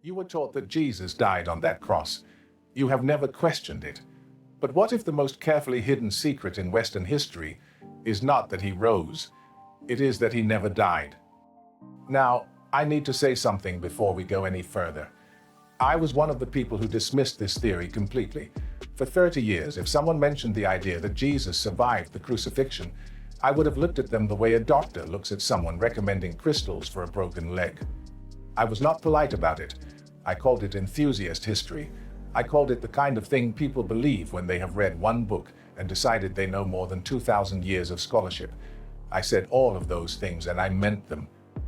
You were taught that Jesus died on that cross. You have never questioned it. But what if the most carefully hidden secret in Western history is not that he rose, it is that he never died? Now, I need to say something before we go any further. I was one of the people who dismissed this theory completely. For 30 years, if someone mentioned the idea that Jesus survived the crucifixion, I would have looked at them the way a doctor looks at someone recommending crystals for a broken leg. I was not polite about it. I called it enthusiast history. I called it the kind of thing people believe when they have read one book and decided they know more than 2,000 years of scholarship. I said all of those things and I meant them.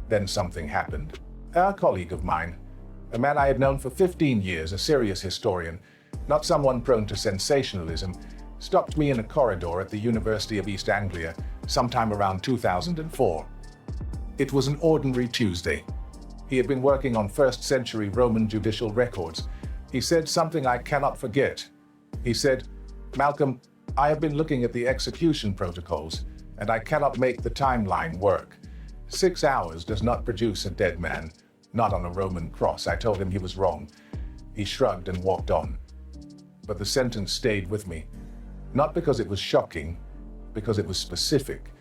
Then something happened. A colleague of mine, a man I had known for 15 years, a serious historian, not someone prone to sensationalism, stopped me in a corridor at the University of East Anglia sometime around 2004. It was an ordinary Tuesday. He had been working on first-century Roman judicial records. He said something I cannot forget. He said, "Malcolm, I have been looking at the execution protocols, and I cannot make the timeline work. 6 hours does not produce a dead man, not on a Roman cross." I told him he was wrong. He shrugged and walked on. But the sentence stayed with me. Not because it was shocking, because it was specific.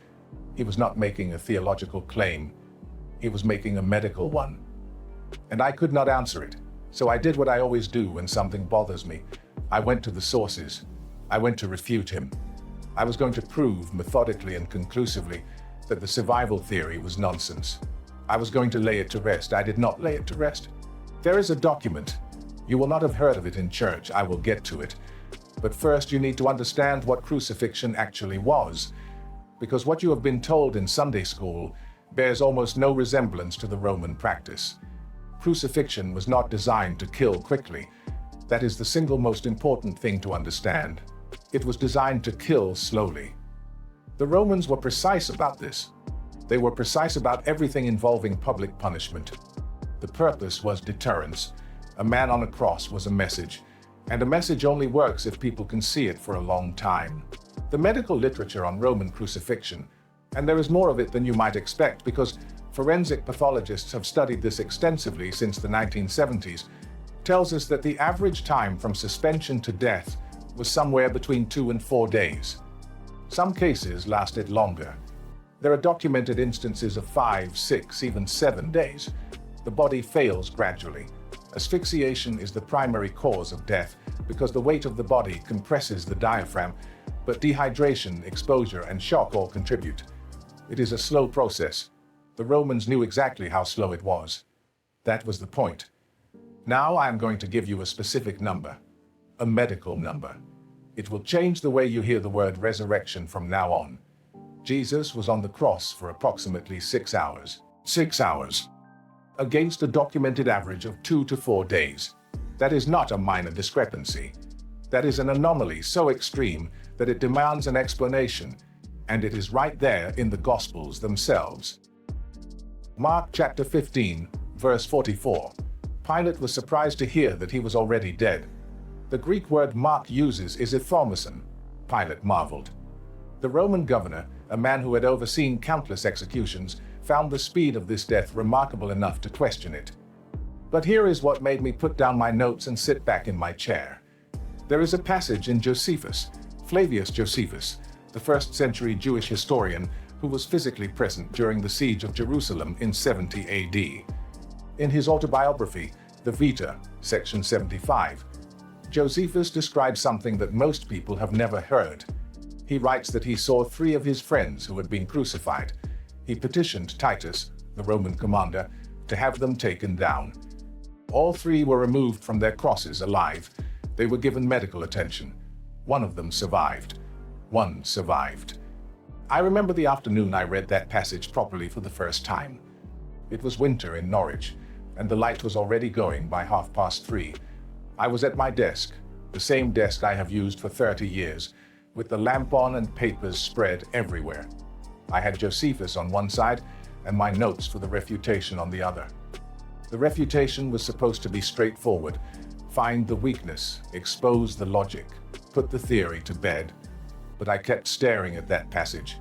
He was not making a theological claim. He was making a medical one. And I could not answer it. So I did what I always do when something bothers me. I went to the sources. I went to refute him. I was going to prove methodically and conclusively that the survival theory was nonsense. I was going to lay it to rest. I did not lay it to rest. There is a document. You will not have heard of it in church. I will get to it. But first you need to understand what crucifixion actually was, because what you have been told in Sunday school bears almost no resemblance to the Roman practice. Crucifixion was not designed to kill quickly. That is the single most important thing to understand. It was designed to kill slowly. The Romans were precise about this. They were precise about everything involving public punishment. The purpose was deterrence. A man on a cross was a message, and a message only works if people can see it for a long time. The medical literature on Roman crucifixion, and there is more of it than you might expect because forensic pathologists have studied this extensively since the 1970s, tells us that the average time from suspension to death was somewhere between 2 and 4 days. Some cases lasted longer. There are documented instances of 5, 6, even 7 days. The body fails gradually. Asphyxiation is the primary cause of death because the weight of the body compresses the diaphragm, but dehydration, exposure, and shock all contribute. It is a slow process. The Romans knew exactly how slow it was. That was the point. Now I am going to give you a specific number, a medical number. It will change the way you hear the word resurrection from now on. Jesus was on the cross for approximately 6 hours. 6 hours. Against a documented average of 2 to 4 days. That is not a minor discrepancy. That is an anomaly so extreme that it demands an explanation, and it is right there in the Gospels themselves. Mark chapter 15, verse 44. Pilate was surprised to hear that he was already dead. The Greek word Mark uses is ithaumason. Pilate marveled. The Roman governor, a man who had overseen countless executions, found the speed of this death remarkable enough to question it. But here is what made me put down my notes and sit back in my chair. There is a passage in Josephus, Flavius Josephus, the first-century Jewish historian who was physically present during the siege of Jerusalem in 70 AD. In his autobiography, the Vita, section 75, Josephus describes something that most people have never heard. He writes that he saw 3 of his friends who had been crucified. He petitioned Titus, the Roman commander, to have them taken down. All 3 were removed from their crosses alive. They were given medical attention. One of them survived. One survived. I remember the afternoon I read that passage properly for the first time. It was winter in Norwich, and the light was already going by 3:30. I was at my desk, the same desk I have used for 30 years, with the lamp on and papers spread everywhere. I had Josephus on one side and my notes for the refutation on the other. The refutation was supposed to be straightforward. Find the weakness, expose the logic, put the theory to bed. But I kept staring at that passage.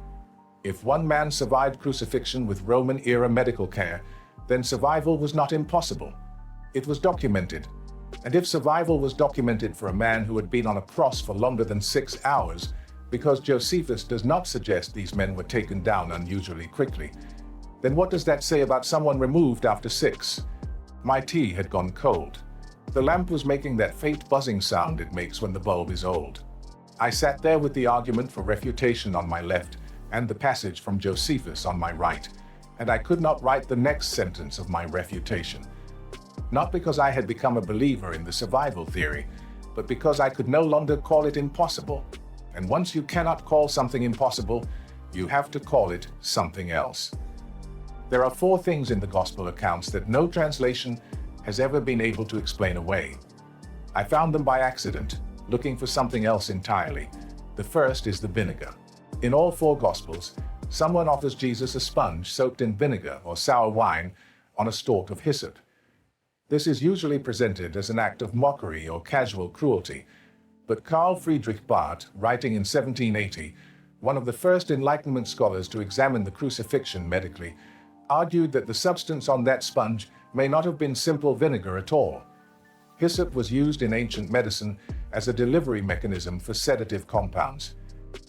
If one man survived crucifixion with Roman-era medical care, then survival was not impossible. It was documented. And if survival was documented for a man who had been on a cross for longer than 6 hours, because Josephus does not suggest these men were taken down unusually quickly, then what does that say about someone removed after 6? My tea had gone cold. The lamp was making that faint buzzing sound it makes when the bulb is old. I sat there with the argument for refutation on my left and the passage from Josephus on my right, and I could not write the next sentence of my refutation. Not because I had become a believer in the survival theory, but because I could no longer call it impossible. And once you cannot call something impossible, you have to call it something else. There are 4 things in the Gospel accounts that no translation has ever been able to explain away. I found them by accident, looking for something else entirely. The first is the vinegar. In all 4 Gospels, someone offers Jesus a sponge soaked in vinegar or sour wine on a stalk of hyssop. This is usually presented as an act of mockery or casual cruelty, but Karl Friedrich Bahrdt, writing in 1780, one of the first Enlightenment scholars to examine the crucifixion medically, argued that the substance on that sponge may not have been simple vinegar at all. Hyssop was used in ancient medicine as a delivery mechanism for sedative compounds.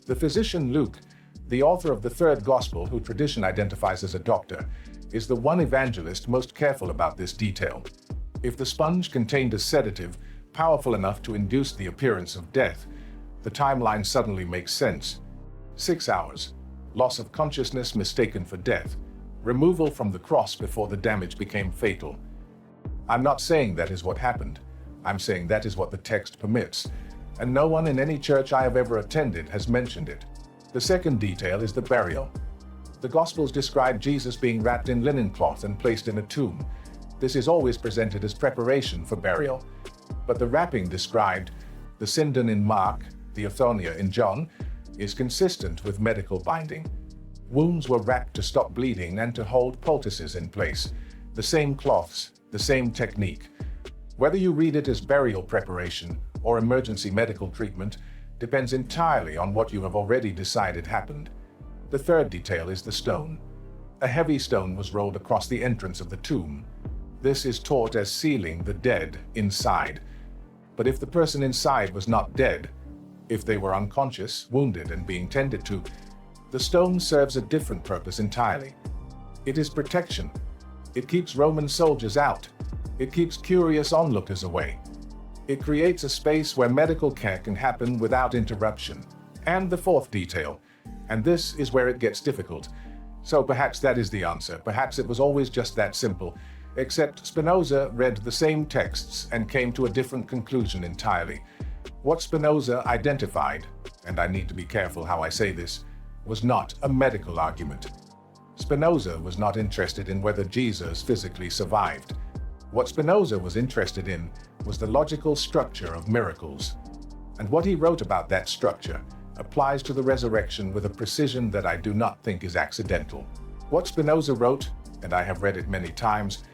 The physician Luke, the author of the 3rd Gospel, who tradition identifies as a doctor, is the one evangelist most careful about this detail. If the sponge contained a sedative powerful enough to induce the appearance of death, the timeline suddenly makes sense. 6 hours, loss of consciousness mistaken for death, removal from the cross before the damage became fatal. I'm not saying that is what happened. I'm saying that is what the text permits, and no one in any church I have ever attended has mentioned it. The second detail is the burial. The Gospels describe Jesus being wrapped in linen cloth and placed in a tomb. This is always presented as preparation for burial, but the wrapping described, the sindon in Mark, the orthonia in John, is consistent with medical binding. Wounds were wrapped to stop bleeding and to hold poultices in place. The same cloths, the same technique. Whether you read it as burial preparation or emergency medical treatment depends entirely on what you have already decided happened. The third detail is the stone. A heavy stone was rolled across the entrance of the tomb. This is taught as sealing the dead inside. But if the person inside was not dead, if they were unconscious, wounded, and being tended to, the stone serves a different purpose entirely. It is protection. It keeps Roman soldiers out. It keeps curious onlookers away. It creates a space where medical care can happen without interruption. And the fourth detail, and this is where it gets difficult. So perhaps that is the answer. Perhaps it was always just that simple, except Spinoza read the same texts and came to a different conclusion entirely. What Spinoza identified, and I need to be careful how I say this, was not a medical argument. Spinoza was not interested in whether Jesus physically survived. What Spinoza was interested in was the logical structure of miracles. And what he wrote about that structure applies to the resurrection with a precision that I do not think is accidental. What Spinoza wrote, and I have read it many times,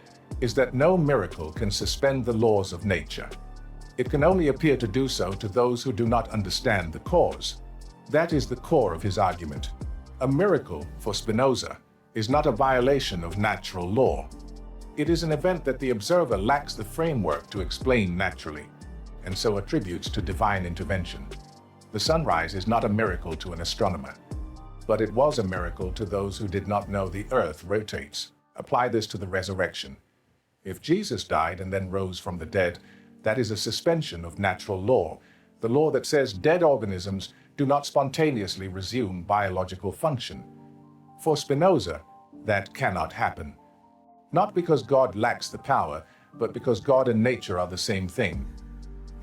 is that no miracle can suspend the laws of nature. It can only appear to do so to those who do not understand the cause. That is the core of his argument. A miracle, for Spinoza, is not a violation of natural law. It is an event that the observer lacks the framework to explain naturally, and so attributes to divine intervention. The sunrise is not a miracle to an astronomer, but it was a miracle to those who did not know the earth rotates. Apply this to the resurrection. If Jesus died and then rose from the dead, that is a suspension of natural law, the law that says dead organisms do not spontaneously resume biological function. For Spinoza, that cannot happen. Not because God lacks the power, but because God and nature are the same thing,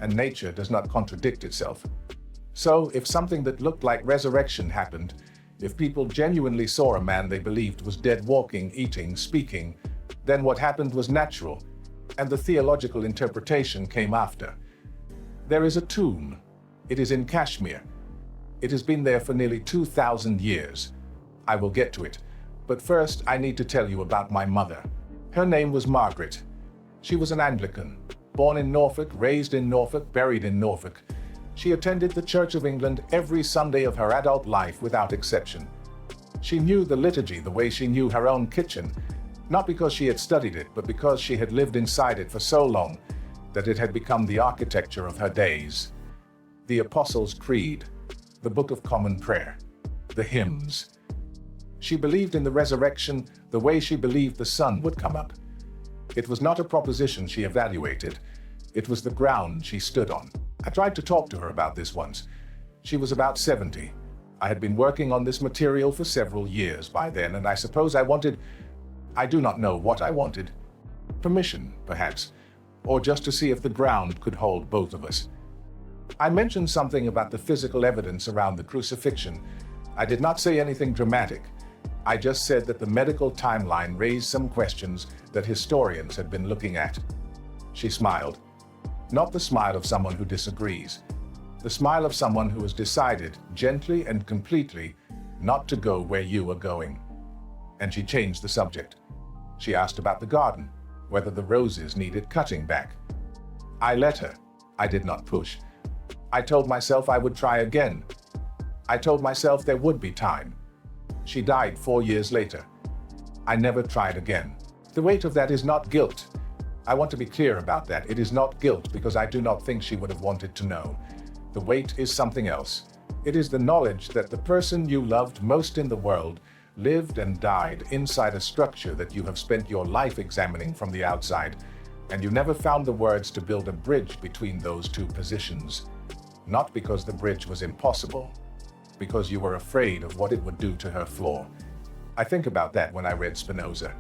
and nature does not contradict itself. So, if something that looked like resurrection happened, if people genuinely saw a man they believed was dead walking, eating, speaking, then what happened was natural, and the theological interpretation came after. There is a tomb. It is in Kashmir. It has been there for nearly 2,000 years. I will get to it, but first I need to tell you about my mother. Her name was Margaret. She was an Anglican, born in Norfolk, raised in Norfolk, buried in Norfolk. She attended the Church of England every Sunday of her adult life without exception. She knew the liturgy the way she knew her own kitchen, Not because she had studied it, but because she had lived inside it for so long that it had become the architecture of her days. The Apostles' Creed, the Book of Common Prayer, the hymns. She believed in the resurrection the way she believed the sun would come up. It was not a proposition she evaluated. It was the ground she stood on. I tried to talk to her about this once. She was about 70. I had been working on this material for several years by then, and I suppose I do not know what I wanted. Permission, perhaps, or just to see if the ground could hold both of us. I mentioned something about the physical evidence around the crucifixion. I did not say anything dramatic. I just said that the medical timeline raised some questions that historians had been looking at. She smiled. Not the smile of someone who disagrees. The smile of someone who has decided, gently and completely, not to go where you are going. And she changed the subject. She asked about the garden, whether the roses needed cutting back. I let her. I did not push. I told myself I would try again. I told myself there would be time. She died 4 years later. I never tried again. The weight of that is not guilt. I want to be clear about that. It is not guilt because I do not think she would have wanted to know. The weight is something else. It is the knowledge that the person you loved most in the world lived and died inside a structure that you have spent your life examining from the outside, and you never found the words to build a bridge between those two positions. Not because the bridge was impossible, because you were afraid of what it would do to her floor. I think about that when I read Spinoza,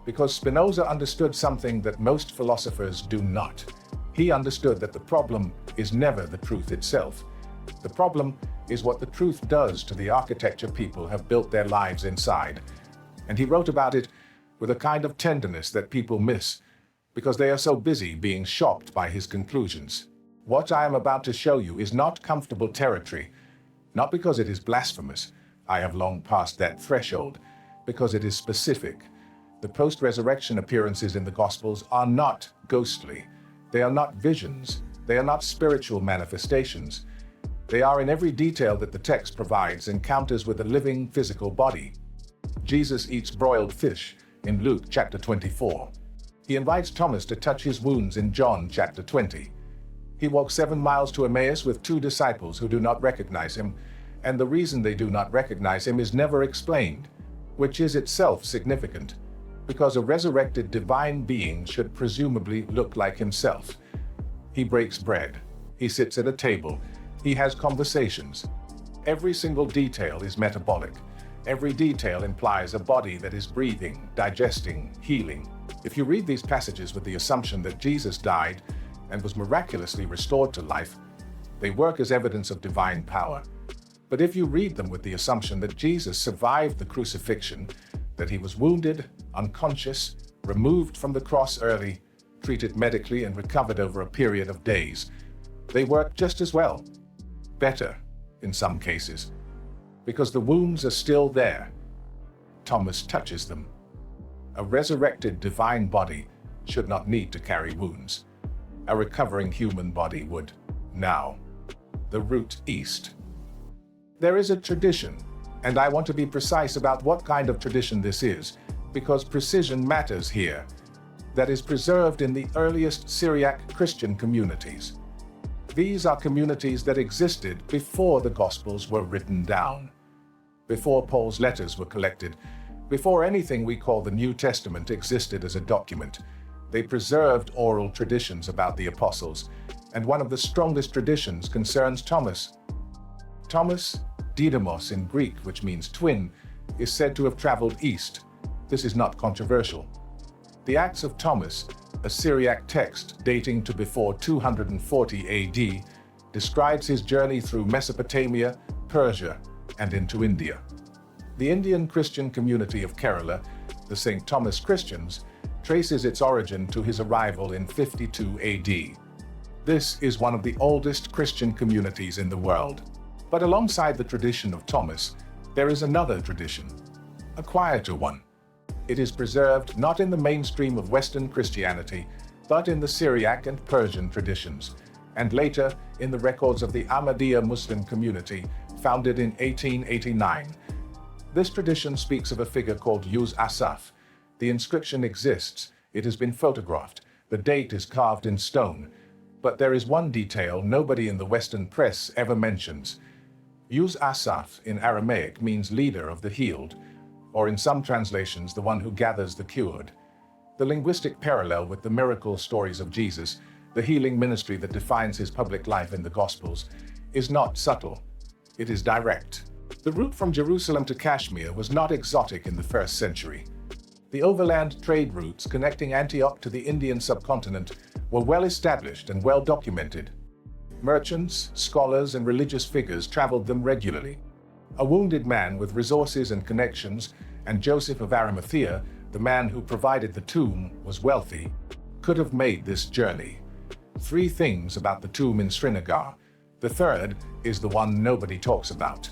because Spinoza understood something that most philosophers do not. He understood that the problem is never the truth itself. The problem is what the truth does to the architecture people have built their lives inside. And he wrote about it with a kind of tenderness that people miss, because they are so busy being shocked by his conclusions. What I am about to show you is not comfortable territory, not because it is blasphemous. I have long passed that threshold, because it is specific. The post-resurrection appearances in the Gospels are not ghostly. They are not visions. They are not spiritual manifestations. They are in every detail that the text provides encounters with a living physical body. Jesus eats broiled fish in Luke chapter 24. He invites Thomas to touch his wounds in John chapter 20. He walks 7 miles to Emmaus with 2 disciples who do not recognize him, and the reason they do not recognize him is never explained, which is itself significant, because a resurrected divine being should presumably look like himself. He breaks bread. He sits at a table. He has conversations. Every single detail is metabolic. Every detail implies a body that is breathing, digesting, healing. If you read these passages with the assumption that Jesus died and was miraculously restored to life, they work as evidence of divine power. But if you read them with the assumption that Jesus survived the crucifixion, that he was wounded, unconscious, removed from the cross early, treated medically, and recovered over a period of days, they work just as well. Better, in some cases, because the wounds are still there. Thomas touches them. A resurrected divine body should not need to carry wounds. A recovering human body would. Now, the route east. There is a tradition, and I want to be precise about what kind of tradition this is, because precision matters here, that is preserved in the earliest Syriac Christian communities. These are communities that existed before the Gospels were written down, before Paul's letters were collected, before anything we call the New Testament existed as a document. They preserved oral traditions about the apostles, and one of the strongest traditions concerns Thomas. Thomas, Didymos in Greek, which means twin, is said to have traveled east. This is not controversial. The Acts of Thomas, a Syriac text dating to before 240 AD, describes his journey through Mesopotamia, Persia, and into India. The Indian Christian community of Kerala, the St. Thomas Christians, traces its origin to his arrival in 52 AD. This is one of the oldest Christian communities in the world. But alongside the tradition of Thomas, there is another tradition, a quieter one. It is preserved not in the mainstream of Western Christianity, but in the Syriac and Persian traditions, and later in the records of the Ahmadiyya Muslim community, founded in 1889. This tradition speaks of a figure called Yuz Asaf, The inscription exists, it has been photographed, the date is carved in stone, but there is one detail nobody in the Western press ever mentions. Yuz Asaf in Aramaic means leader of the healed, or in some translations, the one who gathers the cured. The linguistic parallel with the miracle stories of Jesus, the healing ministry that defines his public life in the Gospels, is not subtle. It is direct. The route from Jerusalem to Kashmir was not exotic in the first century. The overland trade routes connecting Antioch to the Indian subcontinent were well established and well documented. Merchants, scholars, and religious figures traveled them regularly. A wounded man with resources and connections, and Joseph of Arimathea, the man who provided the tomb, was wealthy, could have made this journey. 3 things about the tomb in Srinagar. The third is the one nobody talks about.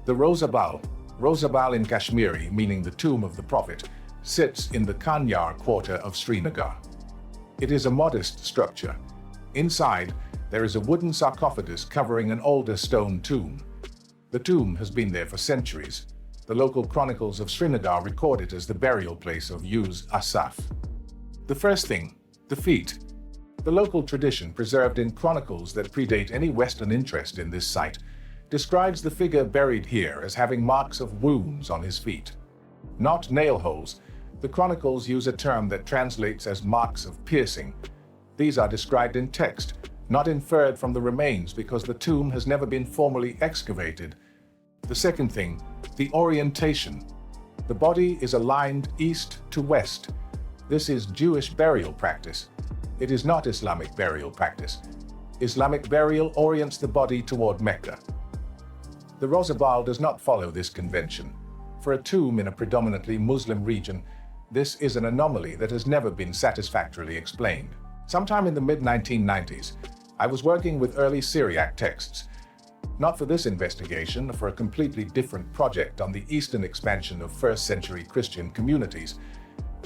The Rosabal in Kashmiri, meaning the tomb of the prophet, sits in the Kanyar quarter of Srinagar. It is a modest structure. Inside, there is a wooden sarcophagus covering an older stone tomb. The tomb has been there for centuries. The local chronicles of Srinagar record it as the burial place of Yuz Asaf. The first thing, the feet. The local tradition, preserved in chronicles that predate any Western interest in this site, describes the figure buried here as having marks of wounds on his feet. Not nail holes. The chronicles use a term that translates as marks of piercing. These are described in text, not inferred from the remains because the tomb has never been formally excavated. The second thing, the orientation. The body is aligned east to west. This is Jewish burial practice. It is not Islamic burial practice. Islamic burial orients the body toward Mecca. The Rosabal does not follow this convention. For a tomb in a predominantly Muslim region, this is an anomaly that has never been satisfactorily explained. Sometime in the mid-1990s, I was working with early Syriac texts. Not for this investigation, for a completely different project on the eastern expansion of first-century Christian communities.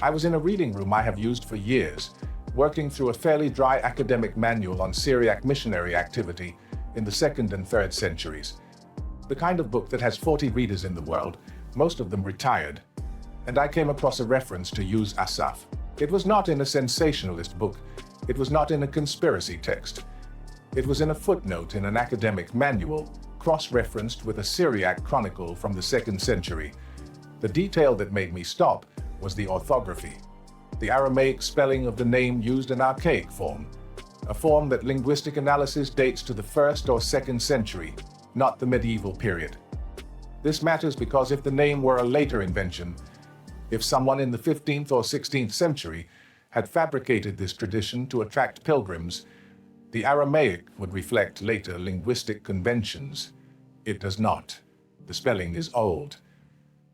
I was in a reading room I have used for years, working through a fairly dry academic manual on Syriac missionary activity in the 2nd and 3rd centuries. The kind of book that has 40 readers in the world, most of them retired, and I came across a reference to Yuz Asaf. It was not in a sensationalist book. It was not in a conspiracy text. It was in a footnote in an academic manual, cross-referenced with a Syriac chronicle from the 2nd century. The detail that made me stop was the orthography. The Aramaic spelling of the name used an archaic form, a form that linguistic analysis dates to the 1st or 2nd century, not the medieval period. This matters because if the name were a later invention, if someone in the 15th or 16th century had fabricated this tradition to attract pilgrims, the Aramaic would reflect later linguistic conventions. It does not. The spelling is old.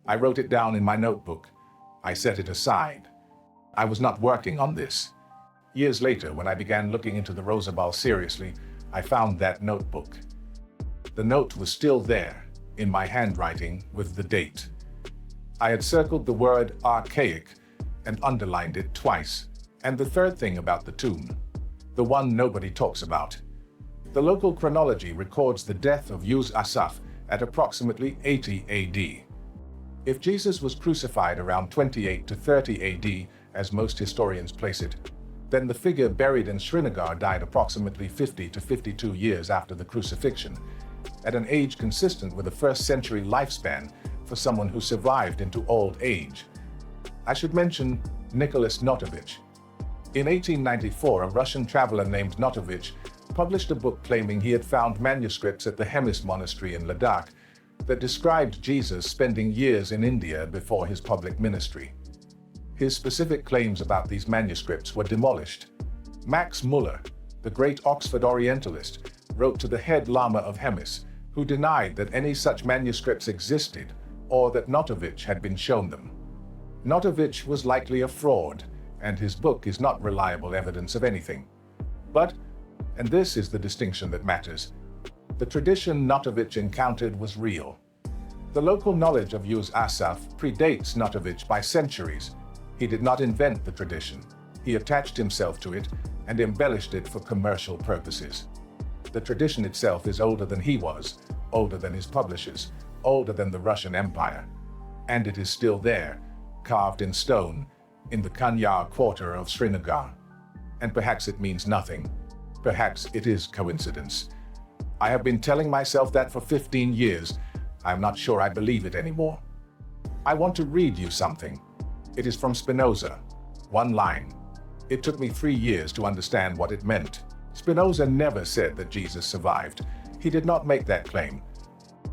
I wrote it down in my notebook. I set it aside. I was not working on this. Years later, when I began looking into the Rosabal seriously, I found that notebook. The note was still there, in my handwriting, with the date. I had circled the word archaic and underlined it twice. And the third thing about the tomb, the one nobody talks about. The local chronology records the death of Yuz Asaf at approximately 80 AD. If Jesus was crucified around 28 to 30 AD, as most historians place it, then the figure buried in Srinagar died approximately 50 to 52 years after the crucifixion, at an age consistent with a first-century lifespan for someone who survived into old age. I should mention Nicholas Notovich. In 1894, a Russian traveler named Notovich published a book claiming he had found manuscripts at the Hemis monastery in Ladakh that described Jesus spending years in India before his public ministry. His specific claims about these manuscripts were demolished. Max Muller, the great Oxford Orientalist, wrote to the head Lama of Hemis, who denied that any such manuscripts existed or that Notovich had been shown them. Notovich was likely a fraud, and his book is not reliable evidence of anything. But, and this is the distinction that matters, the tradition Notovich encountered was real. The local knowledge of Yuz Asaf predates Notovich by centuries. He did not invent the tradition. He attached himself to it and embellished it for commercial purposes. The tradition itself is older than he was, older than his publishers, older than the Russian Empire. And it is still there, carved in stone in the Kashmir quarter of Srinagar. And perhaps it means nothing. Perhaps it is coincidence. I have been telling myself that for 15 years. I'm not sure I believe it anymore. I want to read you something. It is from Spinoza. One line. It took me 3 years to understand what it meant. Spinoza never said that Jesus survived. He did not make that claim.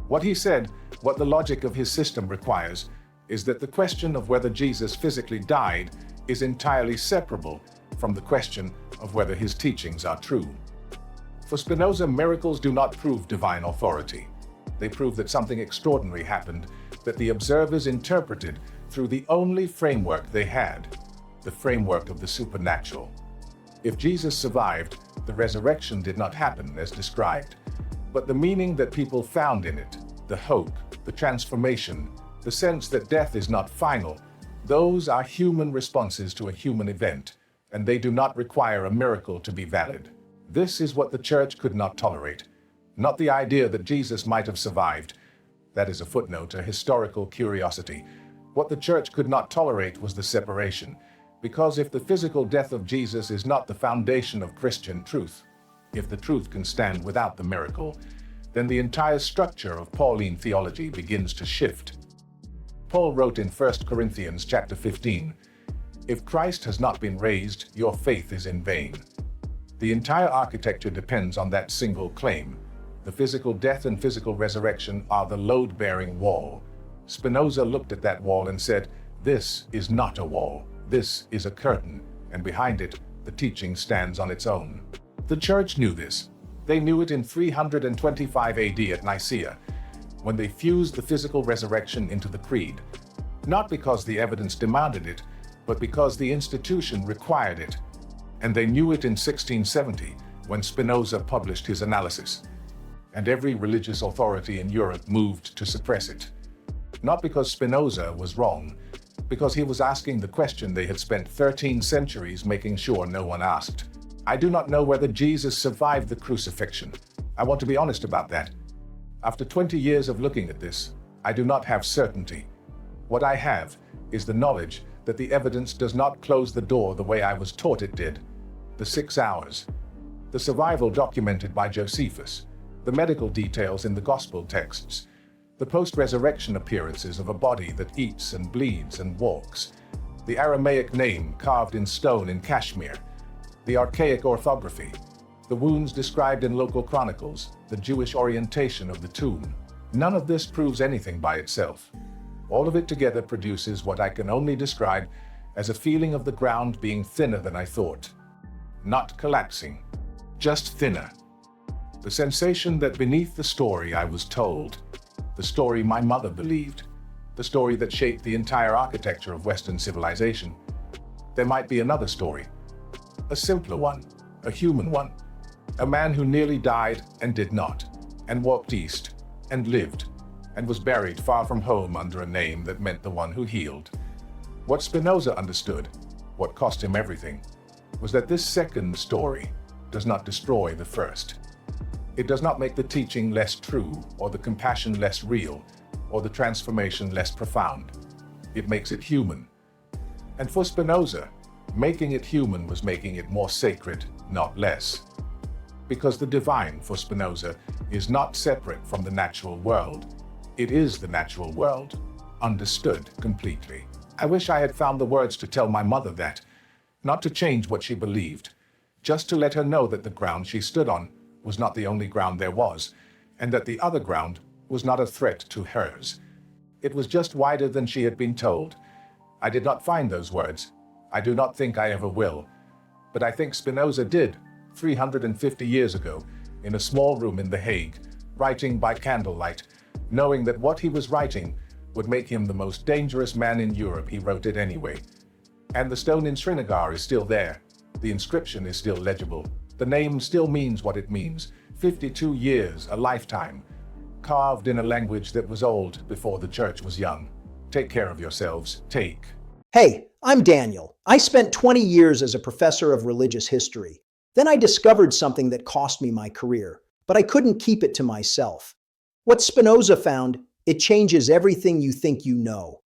What he said, what the logic of his system requires, is that the question of whether Jesus physically died is entirely separable from the question of whether his teachings are true. For Spinoza, miracles do not prove divine authority. They prove that something extraordinary happened that the observers interpreted through the only framework they had, the framework of the supernatural. If Jesus survived, the resurrection did not happen as described, but the meaning that people found in it, the hope, the transformation, the sense that death is not final, those are human responses to a human event, and they do not require a miracle to be valid. This is what the church could not tolerate. Not the idea that Jesus might have survived. That is a footnote, a historical curiosity. What the church could not tolerate was the separation, because if the physical death of Jesus is not the foundation of Christian truth, if the truth can stand without the miracle, then the entire structure of Pauline theology begins to shift. Paul wrote in 1 Corinthians chapter 15, "If Christ has not been raised, your faith is in vain." The entire architecture depends on that single claim. The physical death and physical resurrection are the load-bearing wall. Spinoza looked at that wall and said, "This is not a wall. This is a curtain, and behind it, the teaching stands on its own." The church knew this. They knew it in 325 AD at Nicaea, when they fused the physical resurrection into the creed, not because the evidence demanded it, but because the institution required it. And they knew it in 1670, when Spinoza published his analysis. And every religious authority in Europe moved to suppress it. Not because Spinoza was wrong, because he was asking the question they had spent 13 centuries making sure no one asked. I do not know whether Jesus survived the crucifixion. I want to be honest about that. After 20 years of looking at this, I do not have certainty. What I have is the knowledge that the evidence does not close the door the way I was taught it did. The 6 hours, the survival documented by Josephus, the medical details in the gospel texts, the post-resurrection appearances of a body that eats and bleeds and walks, the Aramaic name carved in stone in Kashmir, the archaic orthography, the wounds described in local chronicles, the Jewish orientation of the tomb. None of this proves anything by itself. All of it together produces what I can only describe as a feeling of the ground being thinner than I thought. Not collapsing, just thinner. The sensation that beneath the story I was told, the story my mother believed, the story that shaped the entire architecture of Western civilization, there might be another story. A simpler one, a human one. A man who nearly died and did not, and walked east, and lived, and was buried far from home under a name that meant the one who healed. What Spinoza understood, what cost him everything, was that this second story does not destroy the first. It does not make the teaching less true, or the compassion less real, or the transformation less profound. It makes it human. And for Spinoza, making it human was making it more sacred, not less. Because the divine, for Spinoza, is not separate from the natural world. It is the natural world, understood completely. I wish I had found the words to tell my mother that, not to change what she believed, just to let her know that the ground she stood on was not the only ground there was, and that the other ground was not a threat to hers. It was just wider than she had been told. I did not find those words. I do not think I ever will. But I think Spinoza did, 350 years ago, in a small room in The Hague, writing by candlelight, knowing that what he was writing would make him the most dangerous man in Europe. He wrote it anyway. And the stone in Srinagar is still there. The inscription is still legible. The name still means what it means. 52 years, a lifetime, carved in a language that was old before the church was young. Take care of yourselves. Take. Hey, I'm Daniel. I spent 20 years as a professor of religious history. Then I discovered something that cost me my career, but I couldn't keep it to myself. What Spinoza found, it changes everything you think you know.